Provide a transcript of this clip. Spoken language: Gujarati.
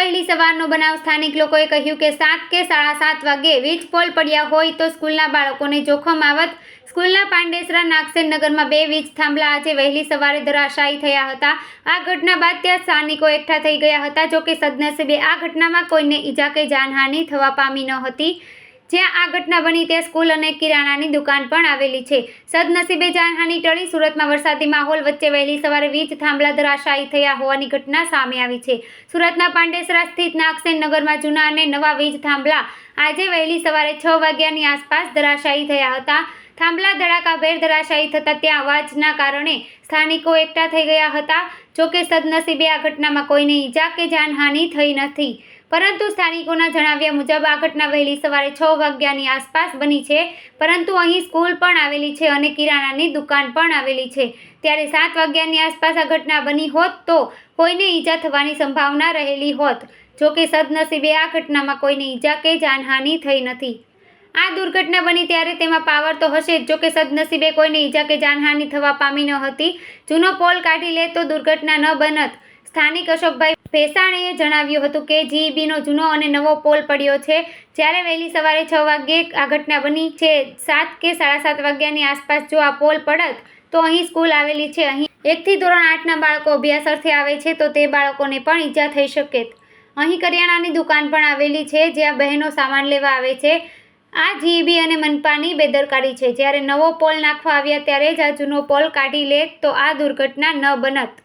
વહેલી સવારનો બનાવ સ્થાનિક લોકોએ કહ્યું કે 7 કે 7:30 વાગે વીજ પોલ પડ્યા હોય તો સ્કૂલના બાળકોને જોખમ આવત। સ્કૂલના પાંડેસરા નાગસેન નગરમાં 2 વીજ થાંભલા આજે વહેલી સવારે ધરાશાયી થયા હતા। આ ઘટના બાદ ત્યાં સ્થાનિકો એકઠા થઈ ગયા હતા। જોકે સદનસીબે આ ઘટનામાં કોઈને ઈજા કે જાનહાનિ થવા પામી ન હતી। જ્યાં આ ઘટના બની ત્યાં સ્કૂલ અને કિરાણાની દુકાન પણ આવેલી છે। સદનસીબે જાનહાનિ ટળી। સુરતમાં વરસાદી માહોલ વચ્ચે વહેલી સવારે વીજ થાંભલા ધરાશાયી થયા હોવાની ઘટના સામે આવી છે। સુરતના પાંડેસરા સ્થિત નાગસેન નગરમાં જૂના અને નવા વીજ થાંભલા આજે વહેલી સવારે 6 વાગ્યાની આસપાસ ધરાશાયી થયા હતા। થાંભલા ધડાકાભેર ધરાશાયી થતાં ત્યાં અવાજના કારણે સ્થાનિકો એકઠા થઈ ગયા હતા। જોકે સદનસીબે આ ઘટનામાં કોઈને ઈજા કે જાનહાનિ થઈ નથી, પરંતુ સ્થાનિકોના જણાવ્યા મુજબ આ ઘટના વહેલી સવારે 6 વાગ્યાની આસપાસ બની છે। પરંતુ અહીં સ્કૂલ પણ આવેલી છે અને કિરાણાની દુકાન પણ આવેલી છે, ત્યારે 7 વાગ્યાની આસપાસ આ ઘટના બની હોત તો કોઈને ઈજા થવાની સંભાવના રહેલી હોત। જોકે સદનસીબે આ ઘટનામાં કોઈને ઈજા કે જાનહાનિ થઈ નથી। આ દુર્ઘટના બની ત્યારે તેમાં પાવર તો હશે જ, જોકે સદનસીબે કોઈને ઈજા કે જાનહાનિ થવા પામી ન હતી। જૂનો પોલ કાઢી લે તો દુર્ઘટના ન બનત। સ્થાનિક અશોકભાઈ ભેસાણીએ જણાવ્યું હતું કે જીઈબીનો જૂનો અને નવો પોલ પડ્યો છે। જ્યારે વહેલી સવારે 6 વાગ્યે આ ઘટના બની છે। 7 કે 7:30 વાગ્યાની આસપાસ જો આ પોલ પડત તો અહીં સ્કૂલ આવેલી છે। અહીં 1 થી ધોરણ 8ના બાળકો અભ્યાસ અર્થે આવે છે, તો તે બાળકોને પણ ઈજા થઈ શકે। અહીં કરિયાણાની દુકાન પણ આવેલી છે, જ્યાં બહેનો સામાન લેવા આવે છે। આ જીઈબી અને મનપાની બેદરકારી છે। જ્યારે નવો પોલ નાખવા આવ્યા ત્યારે જ આ જૂનો પોલ કાઢી લે તો આ દુર્ઘટના ન બનત।